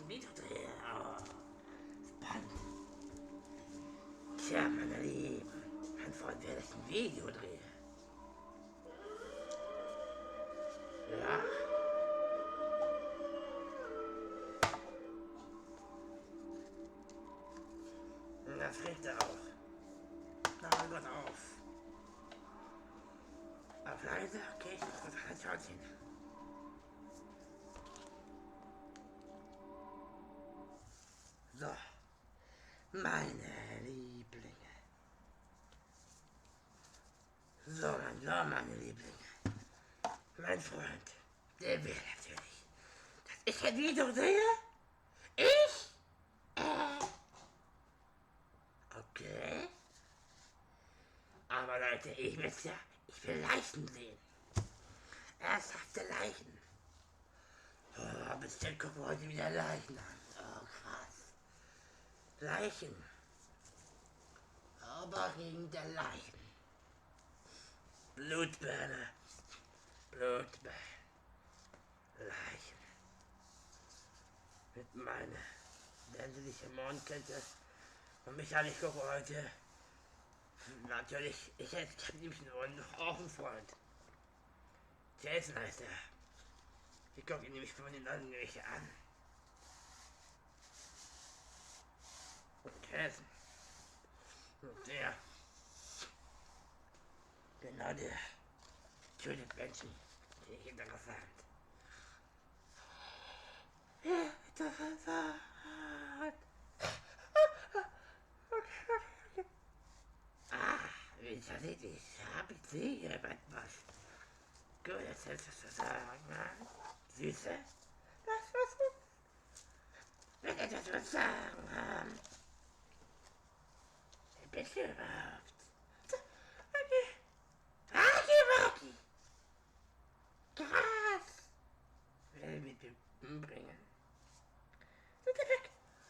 ein Video drehe. Oh, spannend. Tja, meine Lieben, mein Freund, wer das ein Video drehe. Ja. Das regt er auch. Na, mein Gott, auf. Auf leise, okay, ich muss kurz reinschauen. So, meine Lieblinge. So, meine Lieblinge. Mein Freund, der will natürlich, dass ich ein Video sehe. Ich? Okay. Aber Leute, ich will Leichen sehen. Ernsthafte Leichen. Oh, bestimmt gucken wir heute wieder Leichen an. Oh, krass. Leichen. Oberringende Leichen. Blutbäne. Blutbäne. Leichen. Mit meiner ländlichen Mondkette. Und Michael, ich gucke heute. Natürlich, ich habe nämlich auch einen Freund. Jasen heißt er. Ich gucke ihn nämlich von den anderen nämlich an. Jasen. Und der. Genau der. Tötet Menschen. Den ich interessant. Ja, interessant. Ich sehe hier etwas. Gut, jetzt hältst du zu sagen, Süße? Das was ich. Wenn etwas zu sagen haben. Wer bist du überhaupt? Waki. Krass. Will mit dem umbringen. Sind wir weg?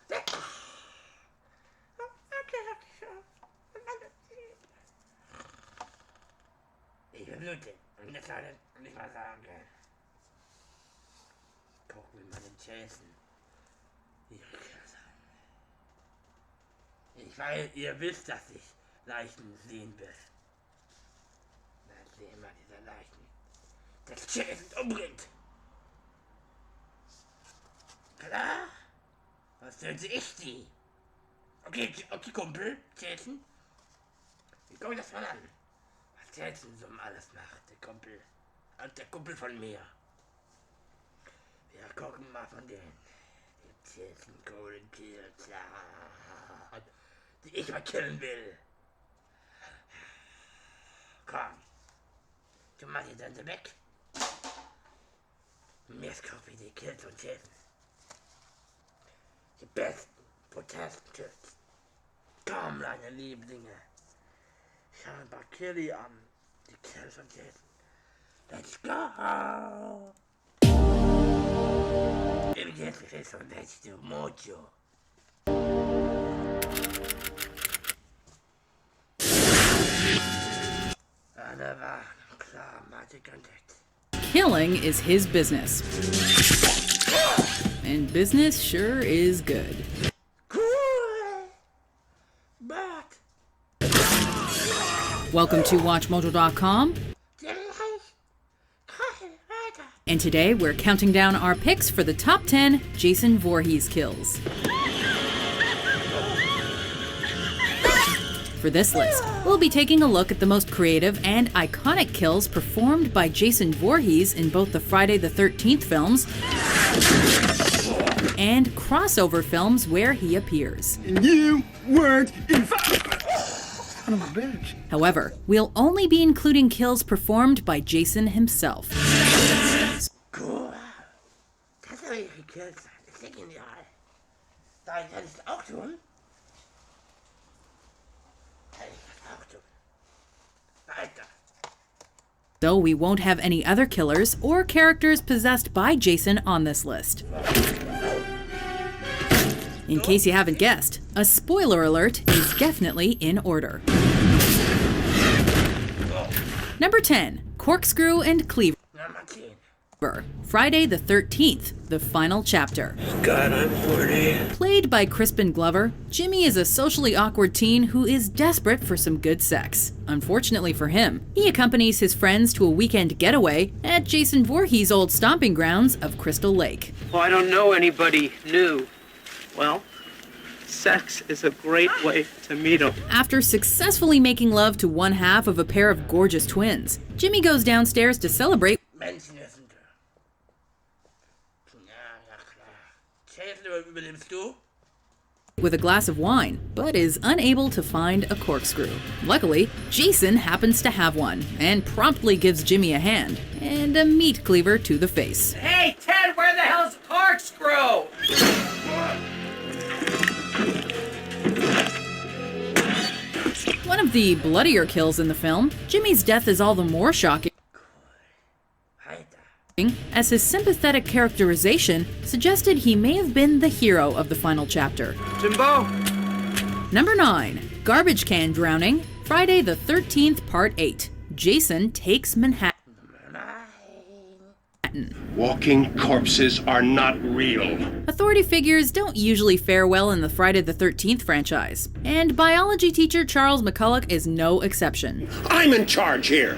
Weg. Okay. Ich bin blutig und das soll ich nicht mal sagen. Gucken wir mal den Jasen. Ich weiß, ihr wisst, dass ich Leichen sehen will. Dann sehen wir diese Leichen. Das Jasen umbringt. Klar? Was töte ich sie? Okay, Kumpel, Jasen. Wir gucken das mal an. Was Jasen so alles macht, der Kumpel. Und der Kumpel von mir. Wir gucken mal von denen. Die Jasen Golden Kills, die ich mal killen will. Komm. Du machst die Dante weg. Und jetzt guck wie die Kills und Jasen. Die besten, potentesten Kills. Komm, meine Lieblinge. Ich habe ein paar Killi an. Die Kills von Jasen. Let's go! Im Jetzt ist von letzte Mojo. Alle waren klar, Mathe Kontakt. Killing is his business. And business sure is good. Cool! But... Welcome to WatchMojo.com. And today we're counting down our picks for the top 10 Jason Voorhees kills. For this list, we'll be taking a look at the most creative and iconic kills performed by Jason Voorhees in both the Friday the 13th films and crossover films where he appears. You weren't invited. Son of a bitch. However, we'll only be including kills performed by Jason himself. Cool. Das soll ich gekillt sein. Das ist ja genial. Soll ich das auch tun? Soll ich das auch tun? Weiter. Though we won't have any other killers or characters possessed by Jason on this list. In case you haven't guessed, a spoiler alert is definitely in order. Number 10, Corkscrew and Cleaver. Nummer 10. Friday the 13th, the final chapter. God, I'm horny. Played by Crispin Glover, Jimmy is a socially awkward teen who is desperate for some good sex. Unfortunately for him, he accompanies his friends to a weekend getaway at Jason Voorhees' old stomping grounds of Crystal Lake. Well, I don't know anybody new. Well, sex is a great way to meet them. After successfully making love to one half of a pair of gorgeous twins, Jimmy goes downstairs to celebrate Menschen essen. Ja, klar. Jason, übernimmst du? with a glass of wine, but is unable to find a corkscrew. Luckily, Jason happens to have one, and promptly gives Jimmy a hand, and a meat cleaver to the face. Hey, Ted, where the hell's the corkscrew? One of the bloodier kills in the film, Jimmy's death is all the more shocking as his sympathetic characterization suggested he may have been the hero of the final chapter. Jimbo? Number 9. Garbage Can Drowning, Friday the 13th, Part 8. Jason Takes Manhattan. Walking corpses are not real. Authority figures don't usually fare well in the Friday the 13th franchise, and biology teacher Charles McCulloch is no exception. I'm in charge here.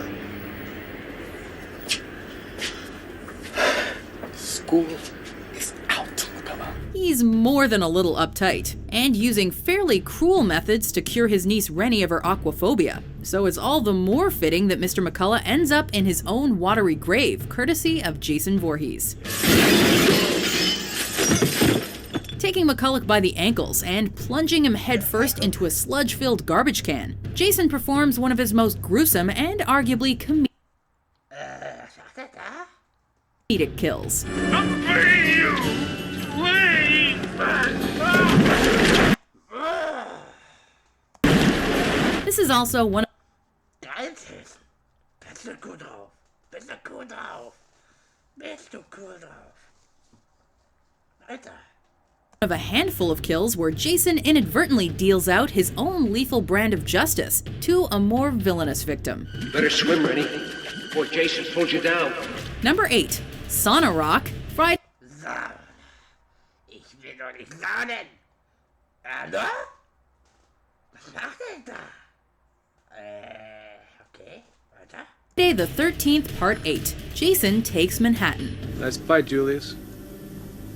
School is out, Bella. He's more than a little uptight, and using fairly cruel methods to cure his niece Rennie of her aquaphobia. So it's all the more fitting that Mr. McCullough ends up in his own watery grave, courtesy of Jason Voorhees. Taking McCulloch by the ankles and plunging him headfirst into a sludge-filled garbage can, Jason performs one of his most gruesome and arguably comedic kills. This is also one of Bist du gut drauf? Bist du gut drauf? Bist du gut drauf? Weiter. a handful of kills where Jason inadvertently deals out his own lethal brand of justice to a more villainous victim. Better swim, Rennie, before Jason pulls you down. Number 8. Sauna Rock, Friday. So. Ich will doch nicht saunen. Hallo? Was macht denn da? Okay, weiter. Friday the 13th, Part 8. Jason Takes Manhattan. Nice fight, Julius.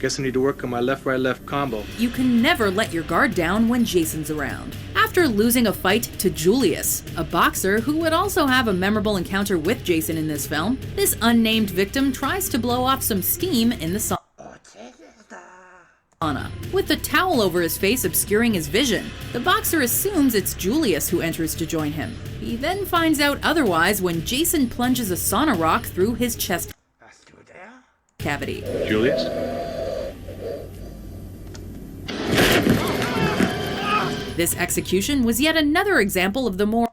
Guess I need to work on my left-right-left combo. You can never let your guard down when Jason's around. After losing a fight to Julius, a boxer who would also have a memorable encounter with Jason in this film, this unnamed victim tries to blow off some steam in the sauna. With the towel over his face obscuring his vision, the boxer assumes it's Julius who enters to join him. He then finds out otherwise when Jason plunges a sauna rock through his chest cavity. Julius? This execution was yet another example of the more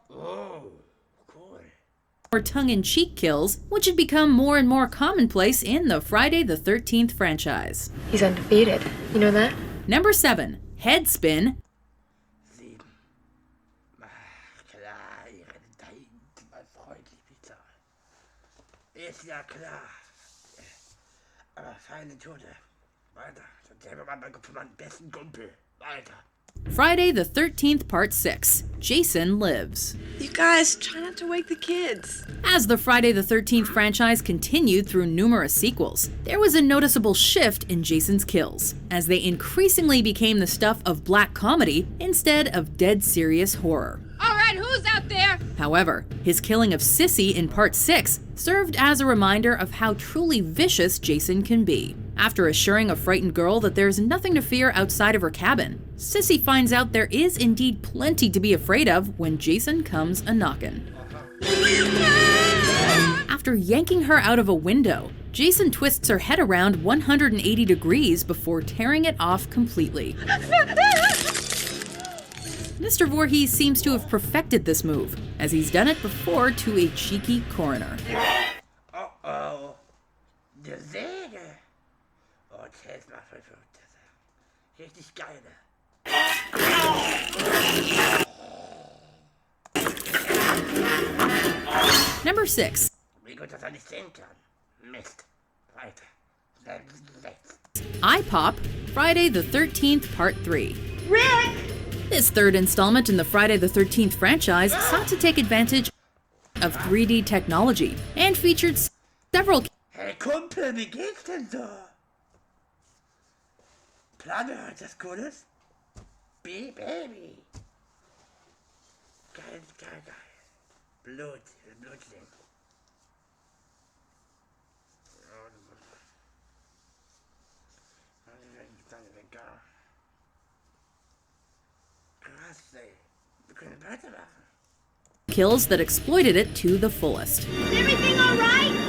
tongue-in-cheek kills, which had become more and more commonplace in the Friday the 13th franchise. He's undefeated. You know that? Number 7. Head Spin. 7. Klar, ihre Daten mal freundlich bezahlen. Ist ja klar. Aber feine Tote. Weiter. Sonst selber mal von meinem besten Kumpel. Weiter. Friday the 13th, Part 6. Jason Lives. You guys, try not to wake the kids. As the Friday the 13th franchise continued through numerous sequels, there was a noticeable shift in Jason's kills, as they increasingly became the stuff of black comedy instead of dead serious horror. All right, who's out there? However, his killing of Sissy in Part 6 served as a reminder of how truly vicious Jason can be. After assuring a frightened girl that there's nothing to fear outside of her cabin, Sissy finds out there is indeed plenty to be afraid of when Jason comes a-knockin'. After yanking her out of a window, Jason twists her head around 180 degrees before tearing it off completely. Mr. Voorhees seems to have perfected this move, as he's done it before to a cheeky coroner. Oh. Die Säge. Oh, das macht verrückt. Richtig geil. Number 6. Wie gut, dass er nicht sehen kann. Mist. Weiter. Eye Pop, Friday the 13th Part 3. Rick! This third installment in the Friday the 13th franchise sought to take advantage of 3D technology and featured several Hey Kumpel, wie geht's denn so? Plane heute das Cooles? Baby. Geil. Blut sehen. Krass, ey. Wir können weitermachen. kills that exploited it to the fullest. Is everything all right?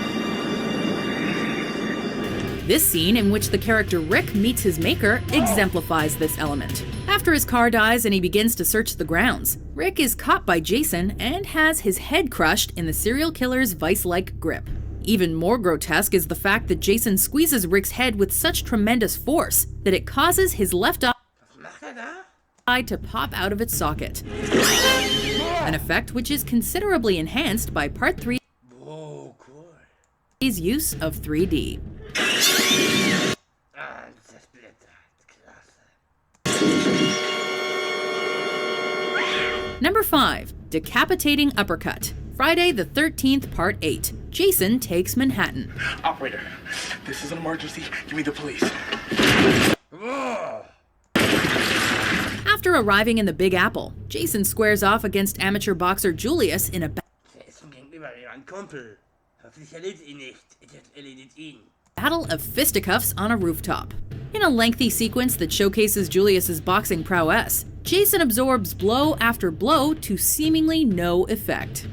This scene, in which the character Rick meets his maker, exemplifies this element. After his car dies and he begins to search the grounds, Rick is caught by Jason and has his head crushed in the serial killer's vice-like grip. Even more grotesque is the fact that Jason squeezes Rick's head with such tremendous force that it causes his left eye to pop out of its socket. An effect which is considerably enhanced by Part 3's use of 3D. Number 5. Decapitating Uppercut. Friday the 13th, Part 8. Jason Takes Manhattan. Operator, this is an emergency. Give me the police. After arriving in the Big Apple, Jason squares off against amateur boxer Julius in a battle of fisticuffs on a rooftop. In a lengthy sequence that showcases Julius's boxing prowess, Jason absorbs blow after blow to seemingly no effect.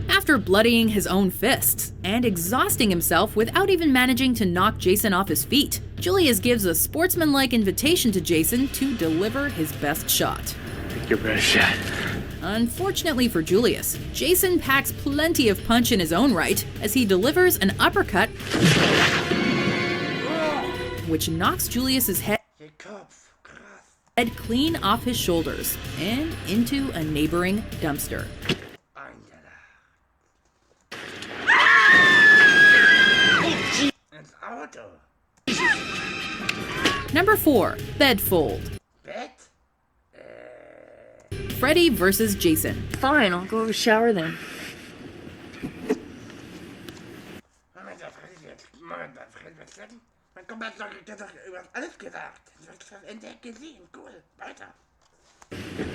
After bloodying his own fists and exhausting himself without even managing to knock Jason off his feet, Julius gives a sportsmanlike invitation to Jason to deliver his best shot. Take your best shot. Unfortunately for Julius, Jason packs plenty of punch in his own right as he delivers an uppercut which knocks Julius's head clean off his shoulders and into a neighboring dumpster. Number 4. Bedfold. Freddy vs. Jason. Fine, I'll go shower then.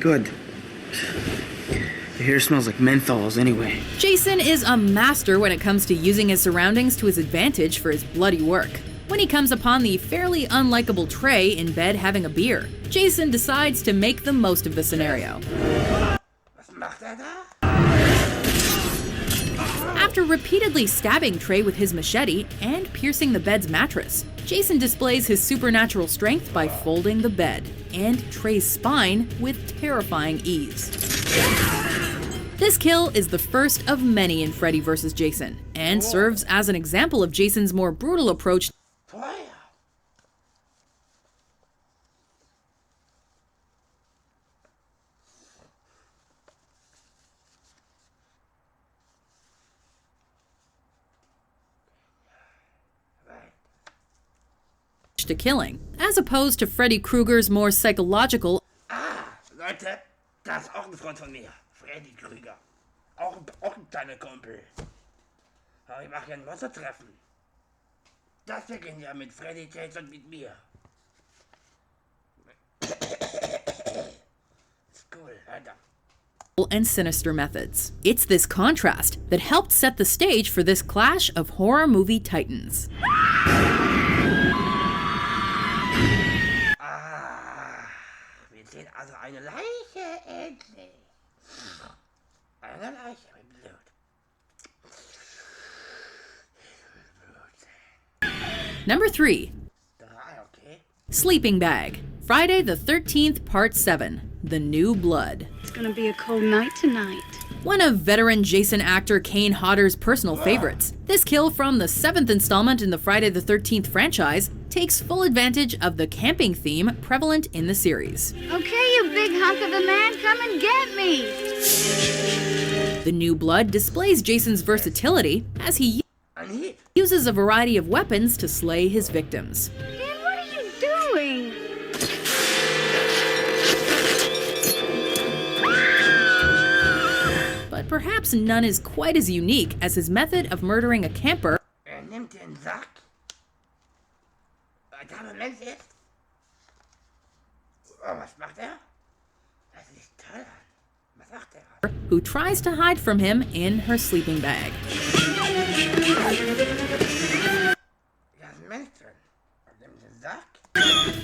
Good. Your hair smells like menthols anyway. Jason is a master when it comes to using his surroundings to his advantage for his bloody work. When he comes upon the fairly unlikable Trey in bed having a beer, Jason decides to make the most of the scenario. After repeatedly stabbing Trey with his machete and piercing the bed's mattress, Jason displays his supernatural strength by folding the bed and Trey's spine with terrifying ease. This kill is the first of many in Freddy vs. Jason, and serves as an example of Jason's more brutal approach to killing, as opposed to Freddy Krueger's more psychological Leute, das ist auch ein Freund von mir. Freddy Krüger. Auch ein kleiner Kumpel. Aber ich mache ja ein Monstertreffen. Das beginnt ja mit Freddy, Jason und mit mir. Ist cool, Alter. And sinister methods. It's this contrast that helped set the stage for this clash of horror movie titans. Wir sehen also eine Leiche endlich. Eine Leiche mit Blut. Number 3. Okay. Sleeping Bag. Friday the 13th, Part 7. The New Blood. It's gonna be a cold night tonight. One of veteran Jason actor Kane Hodder's personal favorites, this kill from the 7th installment in the Friday the 13th franchise takes full advantage of the camping theme prevalent in the series. Okay, you big hunk of a man, come and get me. The New Blood displays Jason's versatility as he Ein Hieb. uses a variety of weapons to slay his victims. Dad, what are you doing? But perhaps none is quite as unique as his method of murdering a camper. Nimmt den Sack. Da Mensch ist. Oh, was macht er? Das ist toll. Was macht er? Who tries to hide from him in her sleeping bag.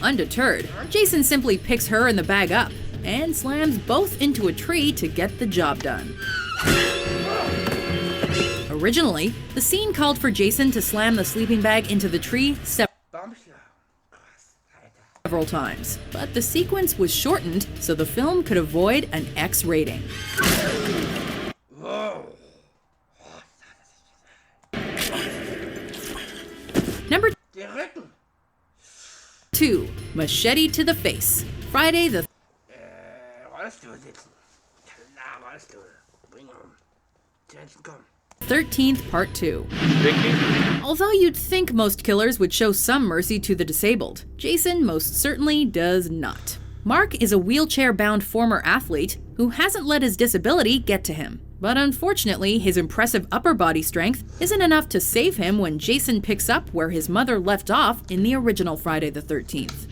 Undeterred, Jason simply picks her and the bag up and slams both into a tree to get the job done. Originally, the scene called for Jason to slam the sleeping bag into the tree several times, but the sequence was shortened so the film could avoid an X rating. Number 2, Machete to the Face. Friday the Rollstuhl sitzen. Klar, Rollstuhl. Bring um. Jensen, komm. 13th Part 2. Vicky? Although you'd think most killers would show some mercy to the disabled, Jason most certainly does not. Mark is a wheelchair-bound former athlete who hasn't let his disability get to him. But unfortunately, his impressive upper body strength isn't enough to save him when Jason picks up where his mother left off in the original Friday the 13th.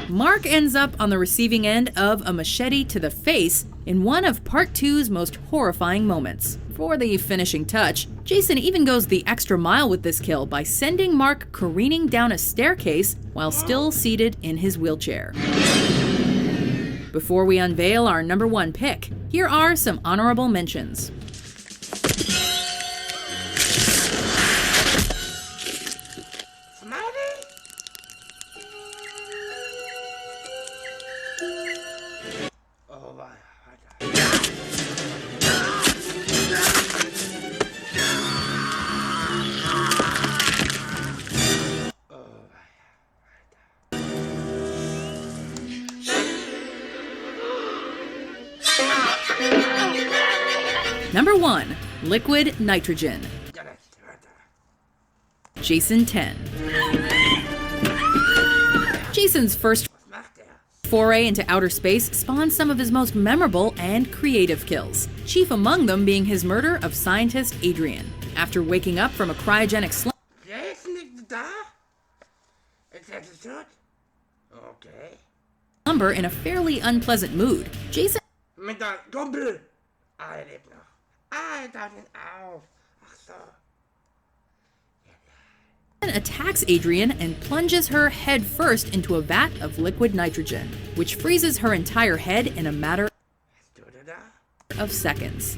Mark ends up on the receiving end of a machete to the face in one of Part 2's most horrifying moments. For the finishing touch, Jason even goes the extra mile with this kill by sending Mark careening down a staircase while still seated in his wheelchair. Before we unveil our number 1 pick, here are some honorable mentions. Number 1, Liquid Nitrogen. Jason 10. Jason's first foray into outer space spawned some of his most memorable and creative kills, chief among them being his murder of scientist Adrian. After waking up from a cryogenic slumber in a fairly unpleasant mood, Jason attacks Adrian and plunges her head first into a vat of liquid nitrogen, which freezes her entire head in a matter of seconds.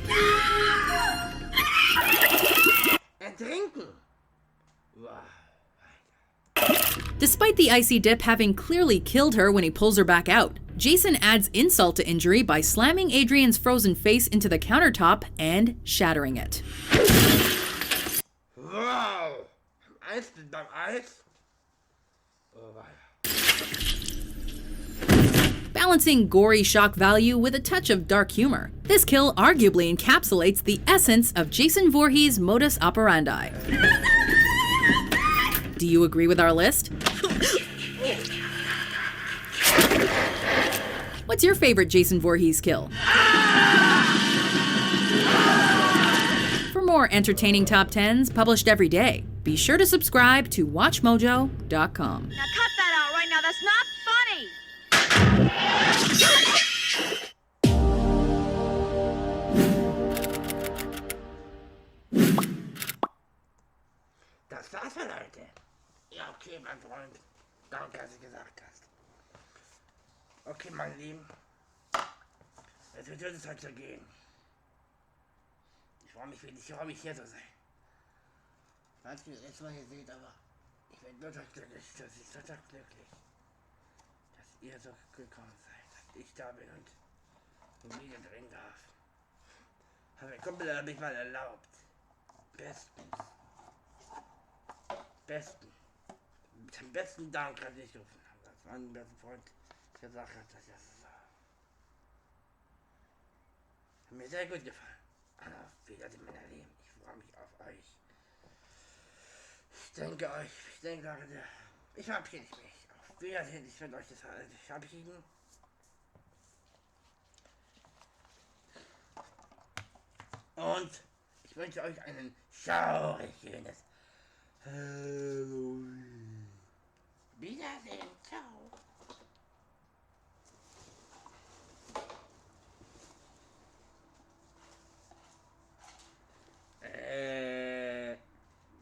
Despite the icy dip having clearly killed her when he pulls her back out, Jason adds insult to injury by slamming Adrian's frozen face into the countertop and shattering it. Wow! Balancing gory shock value with a touch of dark humor, this kill arguably encapsulates the essence of Jason Voorhees' modus operandi. Do you agree with our list? What's your favorite Jason Voorhees kill? For more entertaining top 10s published every day, be sure to subscribe to WatchMojo.com. Now cut that out right now. That's not funny. Das war's, Leute. Ja, okay, mein Freund. Danke, dass du gesagt hast. Okay, mein Lieben. Es wird jetzt halt so gehen. Ich freue mich hier zu sein. Ich weiß nicht, was ihr seht, aber ich bin total glücklich. Das ist total glücklich, dass ihr so gekommen seid, dass ich da bin und Familie drehen darf. Hat mein Kumpel mich mal erlaubt. Den besten Dank kann ich rufen. Das war mein bester Freund gesagt hat, dass das so. Hat mir sehr gut gefallen. Auf Wiedersehen, mein Leben. Ich freue mich auf euch. Ich denke, Leute, ich verabschiede mich. Auf Wiedersehen, ich werde euch das verabschieden. Und ich wünsche euch einen schönes Halloween. Wiedersehen, ciao.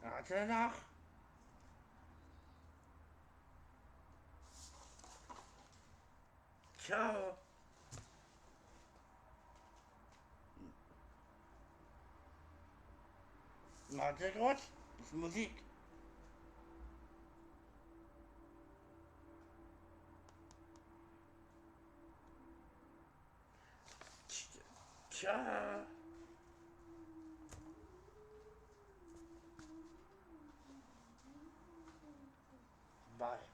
Warte noch. Ciao. Warte kurz, das ist Musik. Ciao. Bye.